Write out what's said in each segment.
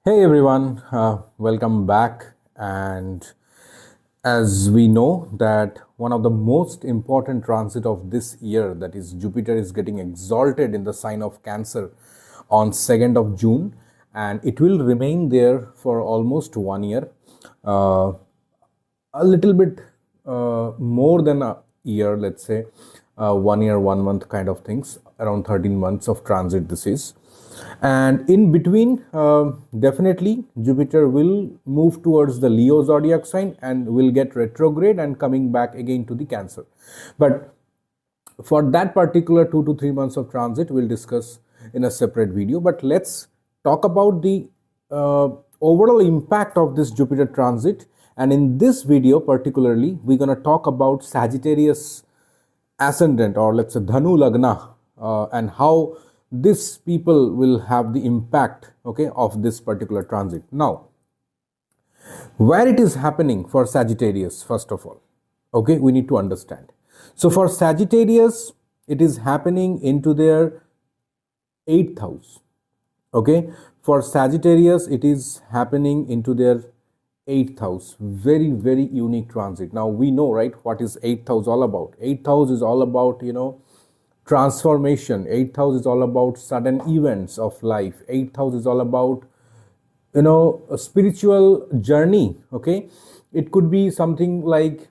Hey everyone, welcome back. And as we know that one of the most important transit of this year, that is Jupiter, is getting exalted in the sign of Cancer on 2nd of June, and it will remain there for almost 1 year, uh, a little bit more than a year, let's say 1 year, 1 month kind of things, around 13 months of transit this is. And in between, definitely Jupiter will move towards the Leo zodiac sign and will get retrograde and coming back again to the Cancer. But for that particular 2 to 3 months of transit, we'll discuss in a separate video. But let's talk about the uh, overall impact of this Jupiter transit. And in this video particularly, we're going to talk about Sagittarius Ascendant, or let's say Dhanu Lagna, and how this people will have the impact, okay, of this particular transit. Now, where it is happening for Sagittarius, first of all, okay, we need to understand. So for Sagittarius, it is happening into their 8th house. Okay, for Sagittarius, it is happening into their 8th house. Very, very unique transit. Now we know, right, what is 8th house all about. 8th house is all about, transformation. 8th house is all about sudden events of life. 8th house is all about a spiritual journey. Okay, it could be something like,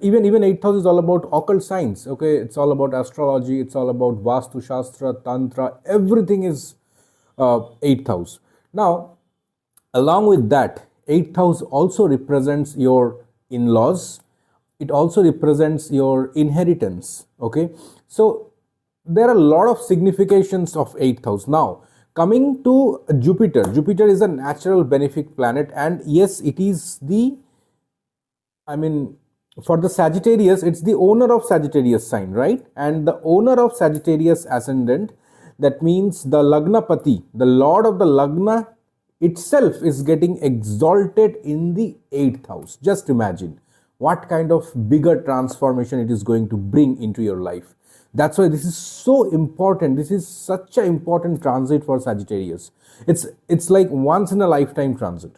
even 8th house is all about occult science. Okay, it's all about astrology, it's all about vastu shastra, tantra, everything is 8th house. Now, along with that, 8th house also represents your in-laws, it also represents your inheritance. Okay, so there are a lot of significations of 8th house. Now, coming to Jupiter is a natural benefic planet, and yes, it is the, I mean, for the Sagittarius, it's the owner of Sagittarius sign, right? And the owner of Sagittarius Ascendant, that means the Lagnapati, the lord of the Lagna itself, is getting exalted in the 8th house. Just imagine what kind of bigger transformation it is going to bring into your life. That's why this is so important. This is such an important transit for Sagittarius. It's like once in a lifetime transit.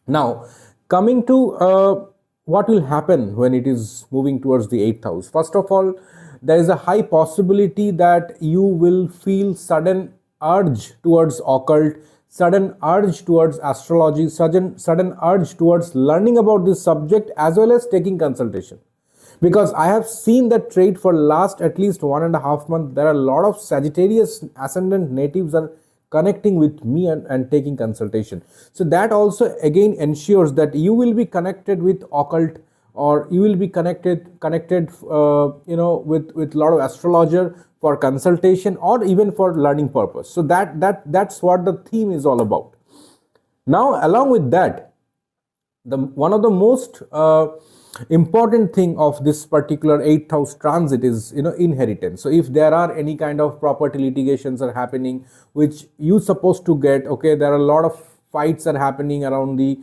Now, coming to what will happen when it is moving towards the 8th house. First of all, there is a high possibility that you will feel sudden urge towards occult, sudden urge towards astrology, sudden urge towards learning about this subject as well as taking consultation. Because I have seen that trait for last at least 1.5 months. There are a lot of Sagittarius Ascendant natives are connecting with me and taking consultation. So that also again ensures that you will be connected with occult, or you will be connected with a lot of astrologer for consultation or even for learning purpose. So that's what the theme is all about. Now, along with that, the one of the most important thing of this particular 8th house transit is inheritance. So if there are any kind of property litigations are happening which you supposed to get, okay, there are a lot of fights are happening around the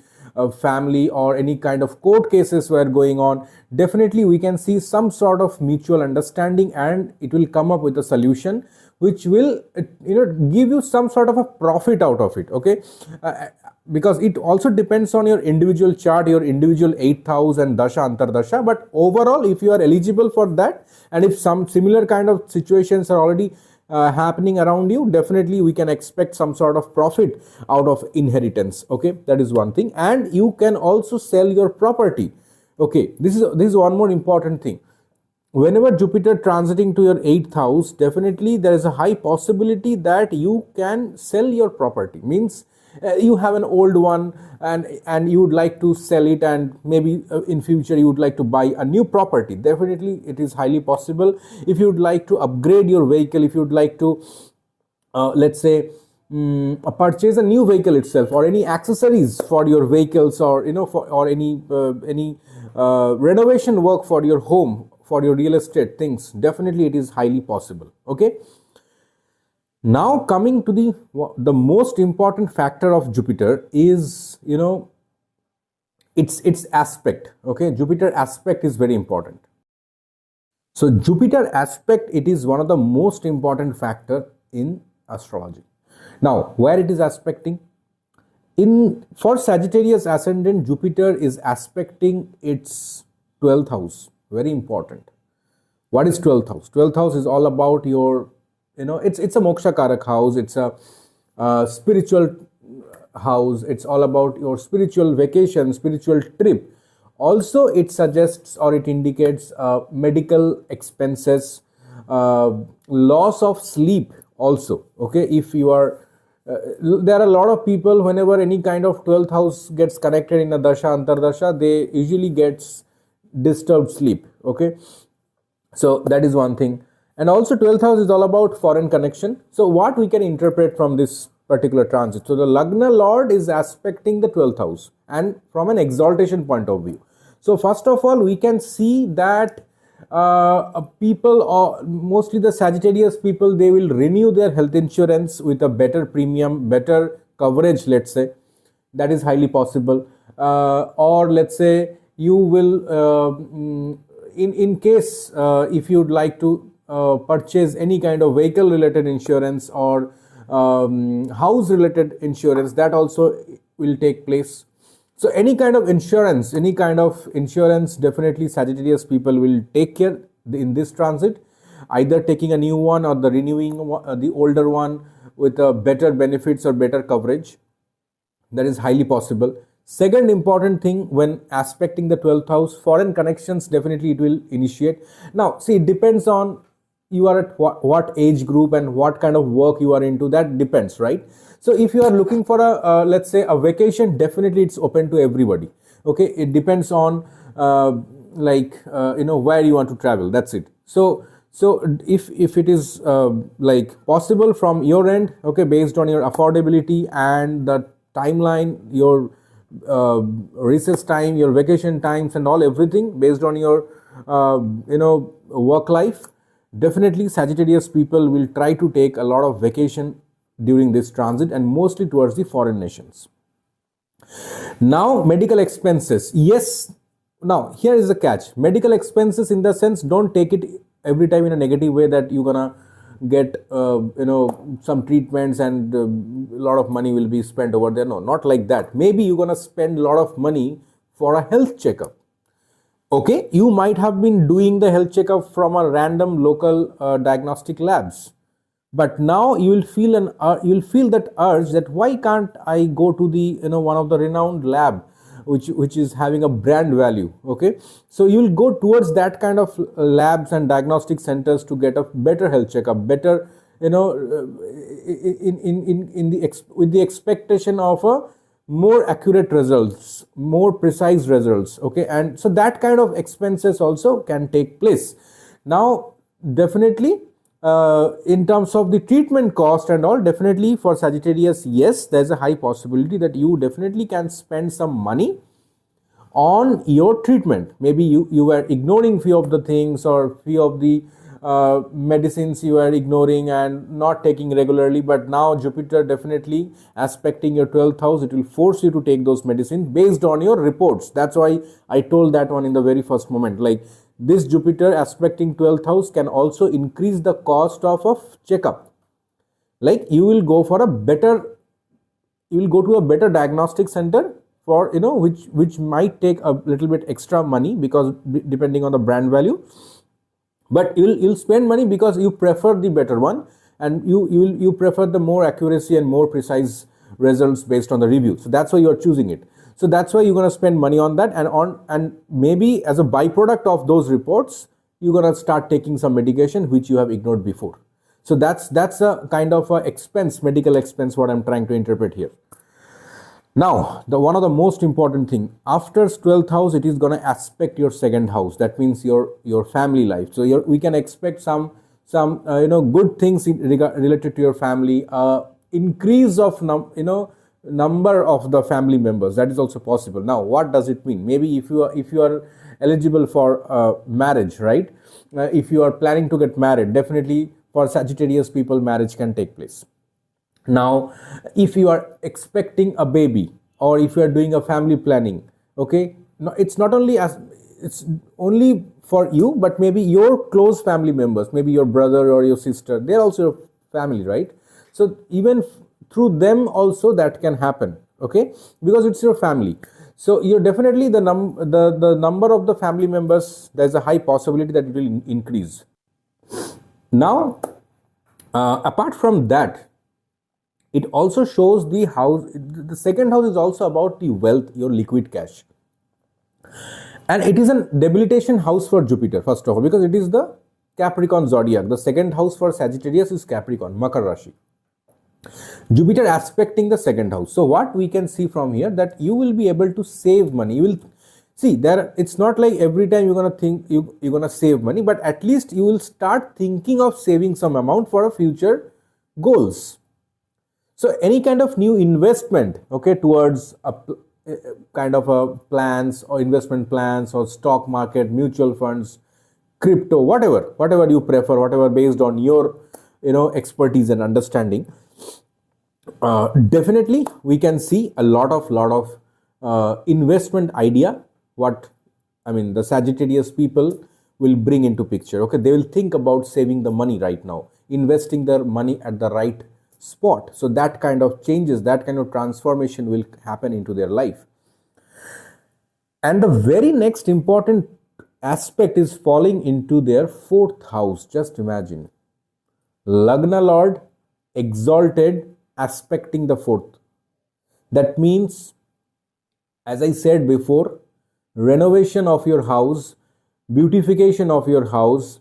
family, or any kind of court cases were going on, definitely we can see some sort of mutual understanding and it will come up with a solution which will give you some sort of a profit out of it. Okay, because it also depends on your individual chart, your individual 8th house and dasha antardasha. But overall, if you are eligible for that, and if some similar kind of situations are already happening around you, definitely we can expect some sort of profit out of inheritance. Okay, that is one thing. And you can also sell your property. Okay, this is one more important thing. Whenever Jupiter transiting to your 8th house, definitely there is a high possibility that you can sell your property. Means you have an old one and you would like to sell it, and maybe in future you would like to buy a new property. Definitely it is highly possible. If you would like to upgrade your vehicle, if you would like to let's say purchase a new vehicle itself, or any accessories for your vehicles, or or any renovation work for your home, for your real estate things, definitely it is highly possible. Okay, now coming to the most important factor of Jupiter is its aspect. Okay, Jupiter aspect is very important. So Jupiter aspect, it is one of the most important factor in astrology. Now, where it is aspecting? In for Sagittarius Ascendant, Jupiter is aspecting its 12th house. Very important. What is 12th house? 12th house is all about your, it's a moksha karak house. It's a spiritual house. It's all about your spiritual vacation, spiritual trip. Also, it suggests or it indicates medical expenses, loss of sleep also. Okay, if you are there are a lot of people, whenever any kind of 12th house gets connected in a dasha antardasha, they usually gets disturbed sleep. Okay, so that is one thing. And also 12th house is all about foreign connection. So what we can interpret from this particular transit, so the Lagna Lord is aspecting the 12th house, and from an exaltation point of view. So first of all, we can see that people, or mostly the Sagittarius people, they will renew their health insurance with a better premium, better coverage, let's say. That is highly possible. Or let's say you will, in case if you'd like to purchase any kind of vehicle related insurance or house related insurance, that also will take place. So any kind of insurance, definitely Sagittarius people will take care in this transit, either taking a new one or the renewing the older one with better benefits or better coverage. That is highly possible. Second important thing, when aspecting the 12th house, foreign connections, definitely it will initiate. Now, see, it depends on you are at what age group and what kind of work you are into. That depends, right? So if you are looking for a let's say a vacation, definitely it's open to everybody. Okay, it depends on where you want to travel. That's it. So if it is like possible from your end, okay, based on your affordability and the timeline, your recess time, your vacation times and all, everything based on your work life, definitely Sagittarius people will try to take a lot of vacation during this transit, and mostly towards the foreign nations. Now, medical expenses. Yes. Now, here is the catch. Medical expenses, in the sense, don't take it every time in a negative way that you're gonna get some treatments and a lot of money will be spent over there. No, not like that. Maybe you're gonna spend a lot of money for a health checkup. Okay, you might have been doing the health checkup from a random local diagnostic labs, but now you will feel that urge that why can't I go to the one of the renowned lab which is having a brand value. Okay, so you will go towards that kind of labs and diagnostic centers to get a better health checkup, better with the expectation of a more accurate results, more precise results. Okay, and so that kind of expenses also can take place. Now, definitely in terms of the treatment cost and all, definitely for Sagittarius, yes, there's a high possibility that you definitely can spend some money on your treatment. Maybe you were ignoring few of the things, or few of the medicines you are ignoring and not taking regularly, but now Jupiter definitely aspecting your 12th house, it will force you to take those medicines based on your reports. That's why I told that one in the very first moment. Like, this Jupiter aspecting 12th house can also increase the cost of a checkup. Like, you will go to a better diagnostic center for which might take a little bit extra money, because depending on the brand value, but you'll spend money because you prefer the better one, and you prefer the more accuracy and more precise results based on the review. So that's why you are choosing it. So that's why you're going to spend money on that, and maybe as a byproduct of those reports, you're going to start taking some medication which you have ignored before. So that's a kind of a expense, medical expense, what I'm trying to interpret here. Now, one of the most important thing, after 12th house, it is going to aspect your second house. That means your family life. So we can expect some good things related to your family, increase of number of the family members. That is also possible. Now, what does it mean? Maybe if you are eligible for marriage, right? If you are planning to get married, definitely for Sagittarius people, marriage can take place. Now, if you are expecting a baby, or if you are doing a family planning, okay, no, it's only for you, but maybe your close family members, maybe your brother or your sister, they're also your family, right? So even through them also that can happen. okay, because it's your family. So you're definitely the number of the family members, there's a high possibility that it will increase. Now, apart from that, it also shows the house. The second house is also about the wealth, your liquid cash. And it is a debilitation house for Jupiter, first of all, because it is the Capricorn zodiac. The second house for Sagittarius is Capricorn, Makar Rashi. Jupiter aspecting the second house. So what we can see from here, that you will be able to save money. You will see there, it's not like every time you're going to think you're going to save money, but at least you will start thinking of saving some amount for a future goals. So any kind of new investment, okay, towards a kind of a plans or investment plans or stock market, mutual funds, crypto, whatever you prefer, whatever based on your expertise and understanding. Definitely we can see a lot of investment idea, what I mean the Sagittarius people will bring into picture. Okay, they will think about saving the money right now, investing their money at the right spot. So that kind of changes, that kind of transformation will happen into their life. And the very next important aspect is falling into their fourth house. Just imagine, Lagna Lord exalted aspecting the fourth. That means, as I said before, renovation of your house, beautification of your house,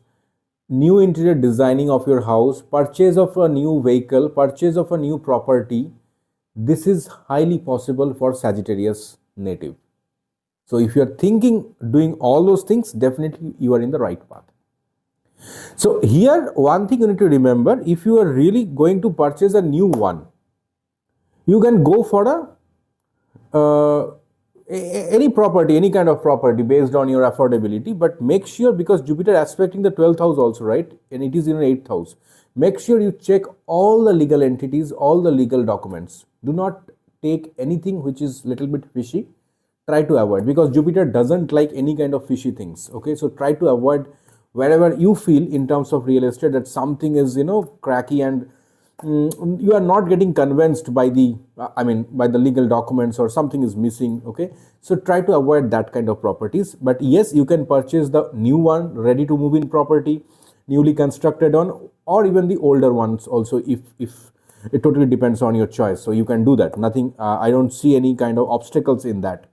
new interior designing of your house, purchase of a new vehicle, purchase of a new property. This is highly possible for Sagittarius native. So if you are thinking doing all those things, definitely you are in the right path. So here one thing you need to remember, if you are really going to purchase a new one, you can go for any property, any kind of property based on your affordability, but make sure, because Jupiter aspecting the 12th house also, right, and it is in your 8th house, make sure you check all the legal entities, all the legal documents. Do not take anything which is little bit fishy. Try to avoid, because Jupiter doesn't like any kind of fishy things. Okay, so try to avoid wherever you feel in terms of real estate that something is cracky and you are not getting convinced by the legal documents, or something is missing. Okay, so try to avoid that kind of properties. But yes, you can purchase the new one, ready to move in property, newly constructed on, or even the older ones also, if it totally depends on your choice. So you can do that. Nothing, I don't see any kind of obstacles in that.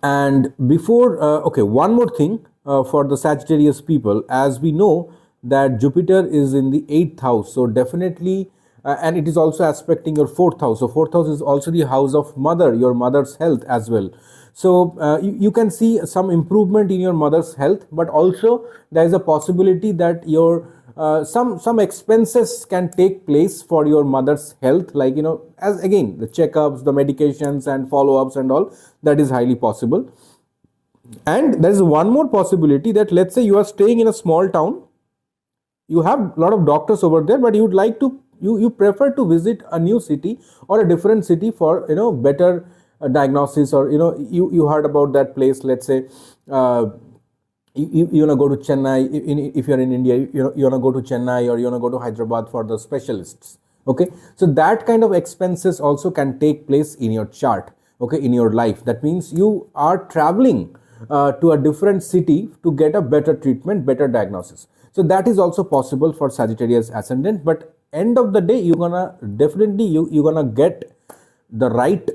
And before, one more thing for the Sagittarius people, as we know that Jupiter is in the 8th house, so definitely, and it is also aspecting your 4th house. So 4th house is also the house of mother, your mother's health as well. So you can see some improvement in your mother's health, but also there is a possibility that your some expenses can take place for your mother's health, like as again the checkups, the medications and follow-ups and all, that is highly possible. And there is one more possibility, that let's say you are staying in a small town, you have a lot of doctors over there, but you would like to you prefer to visit a new city or a different city for better diagnosis, or you heard about that place. Let's say you want to go to Chennai. If you're in India, you want to go to Chennai, or you want to go to Hyderabad for the specialists. Okay, so that kind of expenses also can take place in your chart, okay, in your life. That means you are traveling to a different city to get a better treatment, better diagnosis. So that is also possible for Sagittarius Ascendant. But end of the day, you're gonna definitely you're gonna get the right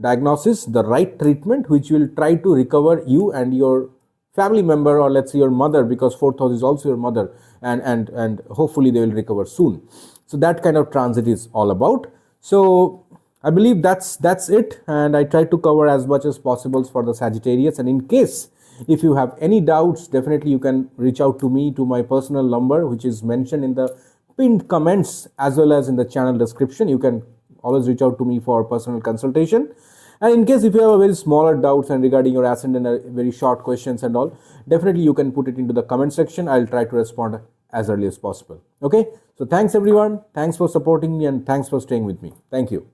diagnosis, the right treatment, which will try to recover you and your family member, or let's say your mother, because 4th house is also your mother, and hopefully they will recover soon. So that kind of transit is all about. So I believe that's it, and I try to cover as much as possible for the Sagittarius. And in case if you have any doubts, definitely you can reach out to me, to my personal number, which is mentioned in the pinned comments as well as in the channel description. You can always reach out to me for personal consultation. And in case if you have a very smaller doubts and regarding your ascendant, very short questions and all, definitely you can put it into the comment section. I'll try to respond as early as possible. Okay, so thanks everyone, thanks for supporting me, and thanks for staying with me. Thank you.